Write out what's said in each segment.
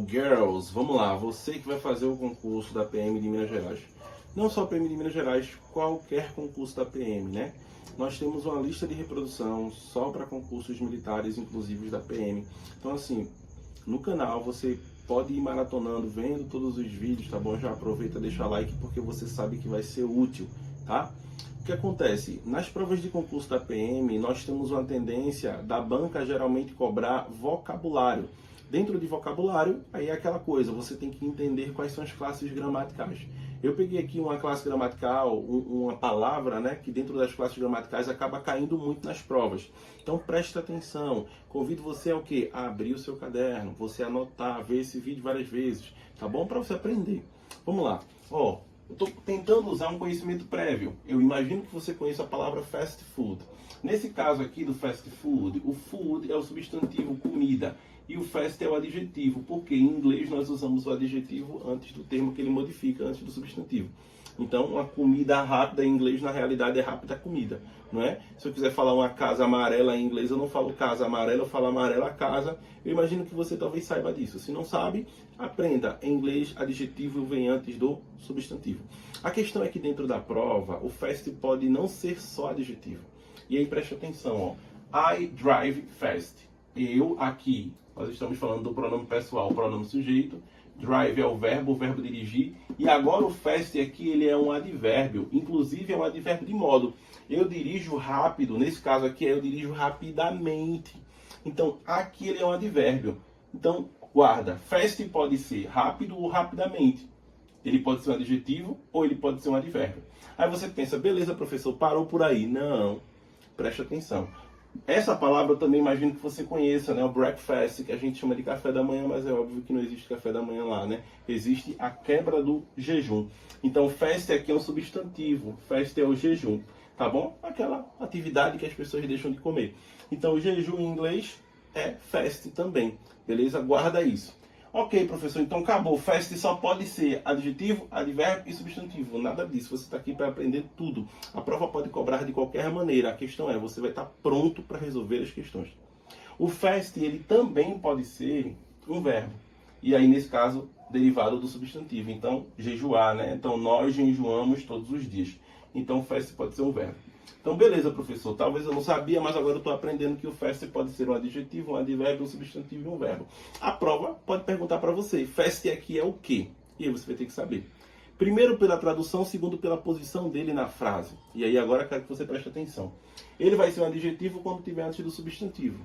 girls, vamos lá, você que vai fazer o concurso da PM de Minas Gerais. Não só a PM de Minas Gerais, qualquer concurso da PM, né? Nós temos uma lista de reprodução só para concursos militares, inclusivos da PM. Então, assim, no canal você pode ir maratonando, vendo todos os vídeos, tá bom? Já aproveita, deixa like, porque você sabe que vai ser útil, tá? O que acontece? Nas provas de concurso da PM, nós temos uma tendência da banca geralmente cobrar vocabulário. Dentro de vocabulário, aí é aquela coisa, você tem que entender quais são as classes gramaticais. Eu peguei aqui uma classe gramatical, uma palavra, né, que dentro das classes gramaticais acaba caindo muito nas provas. Então preste atenção, convido você a o quê? A abrir o seu caderno, você anotar, ver esse vídeo várias vezes, tá bom? Para você aprender. Vamos lá. Ó, eu estou tentando usar um conhecimento prévio. Eu imagino que você conheça a palavra fast food. Nesse caso aqui do fast food, o food é o substantivo comida e o fast é o adjetivo, porque em inglês nós usamos o adjetivo antes do termo que ele modifica, antes do substantivo. Então, uma comida rápida em inglês, na realidade, é rápida comida, não é? Se eu quiser falar uma casa amarela em inglês, eu não falo casa amarela, eu falo amarela casa. Eu imagino que você talvez saiba disso. Se não sabe, aprenda. Em inglês, adjetivo vem antes do substantivo. A questão é que dentro da prova, o fast pode não ser só adjetivo. E aí, preste atenção, ó. I drive fast. Eu, aqui, nós estamos falando do pronome pessoal, o pronome sujeito. Drive é o verbo dirigir. E agora o fast aqui, ele é um advérbio. Inclusive, é um advérbio de modo. Eu dirijo rápido. Nesse caso aqui, eu dirijo rapidamente. Então, aqui ele é um advérbio. Então, guarda. Fast pode ser rápido ou rapidamente. Ele pode ser um adjetivo ou ele pode ser um advérbio. Aí você pensa, beleza, professor, parou por aí. Não. Preste atenção. Essa palavra eu também imagino que você conheça, né? O breakfast, que a gente chama de café da manhã, mas é óbvio que não existe café da manhã lá, né? Existe a quebra do jejum. Então, fast aqui é um substantivo. Fast é o jejum, tá bom? Aquela atividade que as pessoas deixam de comer. Então, o jejum em inglês é fast também, beleza? Guarda isso. Ok, professor, então acabou. Fast só pode ser adjetivo, advérbio e substantivo. Nada disso. Você está aqui para aprender tudo. A prova pode cobrar de qualquer maneira. A questão é, você vai estar pronto para resolver as questões. O fast, ele também pode ser um verbo. E aí, nesse caso, derivado do substantivo. Então, jejuar, né? Então, nós jejuamos todos os dias. Então, fast pode ser um verbo. Então, beleza, professor. Talvez eu não sabia, mas agora eu estou aprendendo que o fast pode ser um adjetivo, um advérbio, um substantivo e um verbo. A prova pode perguntar para você, fast aqui é o quê? E aí você vai ter que saber. Primeiro pela tradução, segundo pela posição dele na frase. E aí agora eu quero que você preste atenção. Ele vai ser um adjetivo quando estiver antes do substantivo.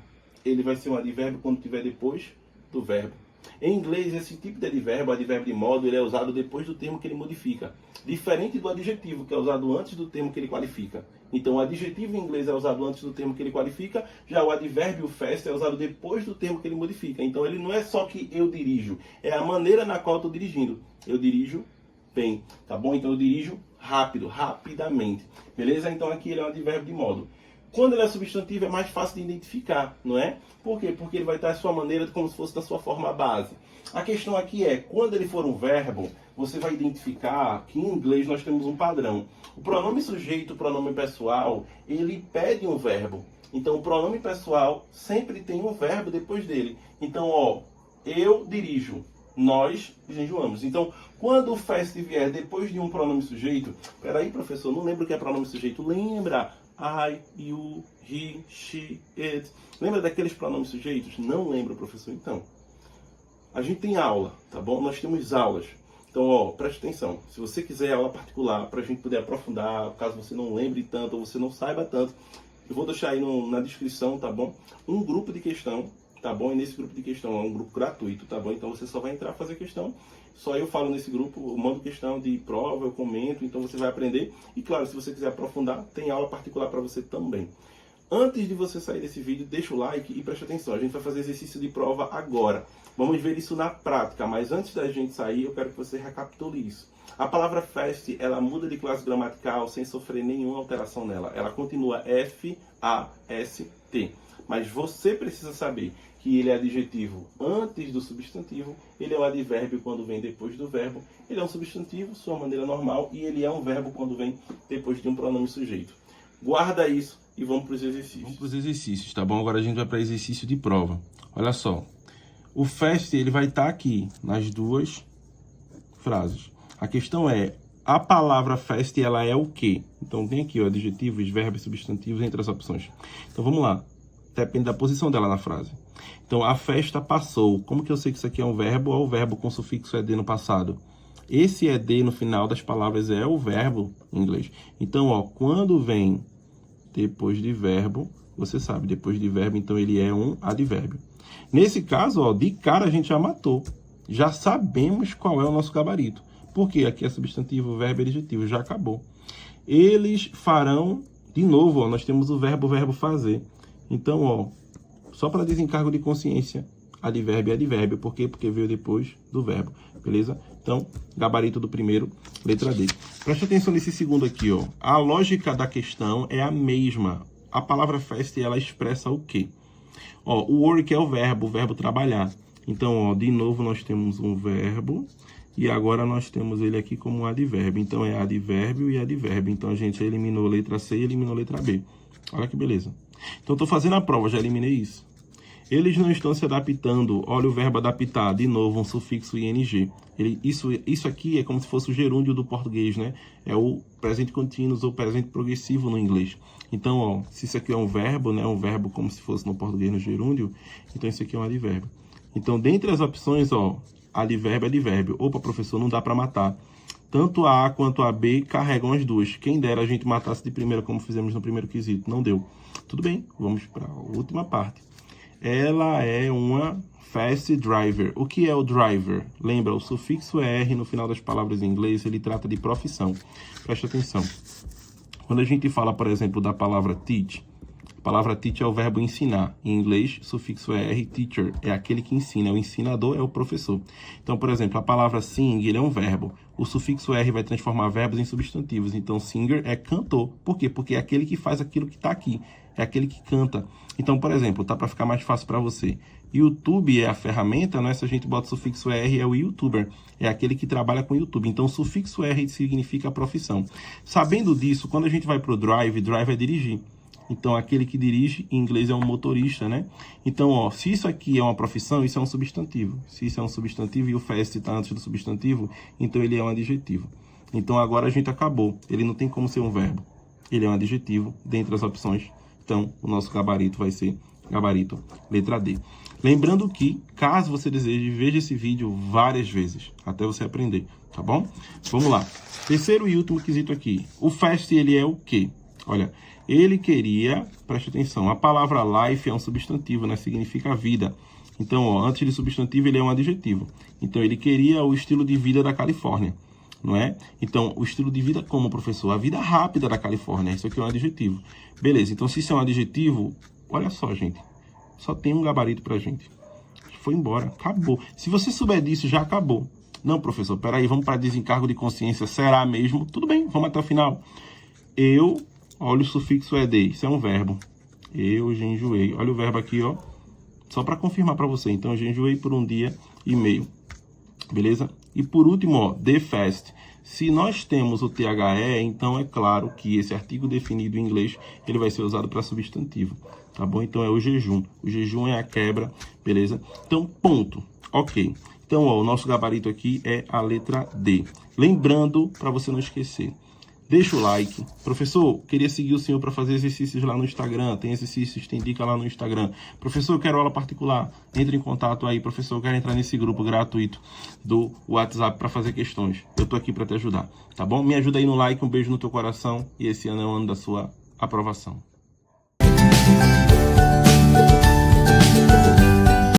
Ele vai ser um advérbio quando estiver depois do verbo. Em inglês, esse tipo de advérbio, advérbio de modo, ele é usado depois do termo que ele modifica. Diferente do adjetivo, que é usado antes do termo que ele qualifica. Então, o adjetivo em inglês é usado antes do termo que ele qualifica, já o advérbio fast é usado depois do termo que ele modifica. Então, ele não é só que eu dirijo, é a maneira na qual eu estou dirigindo. Eu dirijo bem, tá bom? Então, eu dirijo rápido, rapidamente. Beleza? Então, aqui ele é um advérbio de modo. Quando ele é substantivo, é mais fácil de identificar, não é? Por quê? Porque ele vai estar à sua maneira como se fosse da sua forma base. A questão aqui é, quando ele for um verbo, você vai identificar que em inglês nós temos um padrão. O pronome sujeito, o pronome pessoal, ele pede um verbo. Então, o pronome pessoal sempre tem um verbo depois dele. Então, ó, eu dirijo, nós jejuamos. Então, quando o fast vier depois de um pronome sujeito, peraí, professor, não lembro o que é pronome sujeito. Lembra? I, you, he, she, it. Lembra daqueles pronomes sujeitos? Não lembro, professor. Então, a gente tem aula, tá bom? Nós temos aulas. Então, ó, preste atenção. Se você quiser aula particular, para a gente poder aprofundar, caso você não lembre tanto ou você não saiba tanto, eu vou deixar aí na descrição, tá bom? Um grupo de questão, tá bom? E nesse grupo de questão é um grupo gratuito, tá bom? Então, você só vai entrar, fazer questão. Só eu falo nesse grupo, eu mando questão de prova, eu comento, então você vai aprender. E claro, se você quiser aprofundar, tem aula particular para você também. Antes de você sair desse vídeo, deixa o like e preste atenção. A gente vai fazer exercício de prova agora. Vamos ver isso na prática, mas antes da gente sair, eu quero que você recapitule isso. A palavra fast, ela muda de classe gramatical sem sofrer nenhuma alteração nela. Ela continua F-A-S-T. Mas você precisa saber que ele é adjetivo antes do substantivo, ele é um advérbio quando vem depois do verbo, ele é um substantivo, sua maneira normal, e ele é um verbo quando vem depois de um pronome sujeito. Guarda isso e vamos para os exercícios. Vamos para os exercícios, tá bom? Agora a gente vai para exercício de prova. Olha só. O fast, ele vai estar aqui, nas duas frases. A questão é, a palavra fast, ela é o quê? Então, tem aqui, ó, adjetivos, verbos, substantivos, entre as opções. Então, vamos lá. Depende da posição dela na frase. Então, a festa passou. Como que eu sei que isso aqui é um verbo ou o verbo com sufixo ed no passado? Esse ed no final das palavras é o verbo em inglês. Então, ó, quando vem depois de verbo, você sabe, depois de verbo, então ele é um advérbio. Nesse caso, ó, de cara a gente já matou. Já sabemos qual é o nosso gabarito. Porque aqui é substantivo, verbo e adjetivo, já acabou. Eles farão, de novo, ó, nós temos o verbo fazer. Então, ó, só para desencargo de consciência, advérbio e advérbio. Por quê? Porque veio depois do verbo, beleza? Então, gabarito do primeiro, letra D. Preste atenção nesse segundo aqui, ó. A lógica da questão é a mesma. A palavra fast, ela expressa o quê? Ó, o work é o verbo trabalhar. Então, ó, de novo nós temos um verbo e agora nós temos ele aqui como um advérbio. Então, é advérbio e advérbio. Então, a gente eliminou a letra C e eliminou a letra B. Olha que beleza. Então, estou fazendo a prova, já eliminei isso. Eles não estão se adaptando. Olha o verbo adaptar, de novo, um sufixo ing. Isso aqui é como se fosse o gerúndio do português, né? É o presente contínuo ou presente progressivo no inglês. Então, ó, se isso aqui é um verbo, né? Um verbo como se fosse no português no gerúndio, então isso aqui é um advérbio. Então, dentre as opções, ó, advérbio, advérbio. Opa, professor, não dá para matar. Tanto a A quanto a B carregam as duas. Quem dera a gente matasse de primeira, como fizemos no primeiro quesito. Não deu. Tudo bem, vamos para a última parte. Ela é uma fast driver. O que é o driver? Lembra, o sufixo R no final das palavras em inglês, ele trata de profissão. Preste atenção. Quando a gente fala, por exemplo, da palavra teach, a palavra teach é o verbo ensinar. Em inglês, sufixo R, teacher, é aquele que ensina. O ensinador é o professor. Então, por exemplo, a palavra sing, ele é um verbo. O sufixo R vai transformar verbos em substantivos. Então, singer é cantor. Por quê? Porque é aquele que faz aquilo que está aqui. É aquele que canta. Então, por exemplo, tá para ficar mais fácil para você. YouTube é a ferramenta, né? Se a gente bota o sufixo R, é o youtuber. É aquele que trabalha com YouTube. Então, o sufixo R significa a profissão. Sabendo disso, quando a gente vai para o drive, drive é dirigir. Então, aquele que dirige, em inglês, é um motorista, né? Então, ó, se isso aqui é uma profissão, isso é um substantivo. Se isso é um substantivo e o fast está antes do substantivo, então ele é um adjetivo. Então, agora a gente acabou. Ele não tem como ser um verbo. Ele é um adjetivo, dentre as opções. Então, o nosso gabarito vai ser gabarito letra D. Lembrando que, caso você deseje, veja esse vídeo várias vezes, até você aprender, tá bom? Vamos lá. Terceiro e último quesito aqui. O fast, ele é o quê? Olha, ele queria, preste atenção, a palavra life é um substantivo, né? Significa vida. Então, ó, antes de substantivo, ele é um adjetivo. Então, ele queria o estilo de vida da Califórnia, não é? Então, o estilo de vida como, professor? A vida rápida da Califórnia. Isso aqui é um adjetivo. Beleza, então se isso é um adjetivo, olha só, gente. Só tem um gabarito pra gente. Foi embora, acabou. Se você souber disso, já acabou. Não, professor, peraí, vamos para desencargo de consciência. Será mesmo? Tudo bem, vamos até o final. Eu, olha o sufixo ed, isso é um verbo. Eu jejuei. Olha o verbo aqui, ó. Só para confirmar para você. Então, eu jejuei por 1 dia e meio. Beleza? E por último, ó, the fast. Se nós temos o THE, então é claro que esse artigo definido em inglês, ele vai ser usado para substantivo, tá bom? Então é o jejum. O jejum é a quebra, beleza? Então, ponto. Ok. Então, ó, o nosso gabarito aqui é a letra D. Lembrando, para você não esquecer, deixa o like. Professor, queria seguir o senhor para fazer exercícios lá no Instagram. Tem exercícios, tem dica lá no Instagram. Professor, eu quero aula particular. Entre em contato aí. Professor, eu quero entrar nesse grupo gratuito do WhatsApp para fazer questões. Eu tô aqui para te ajudar, tá bom? Me ajuda aí no like, um beijo no teu coração. E esse ano é o ano da sua aprovação.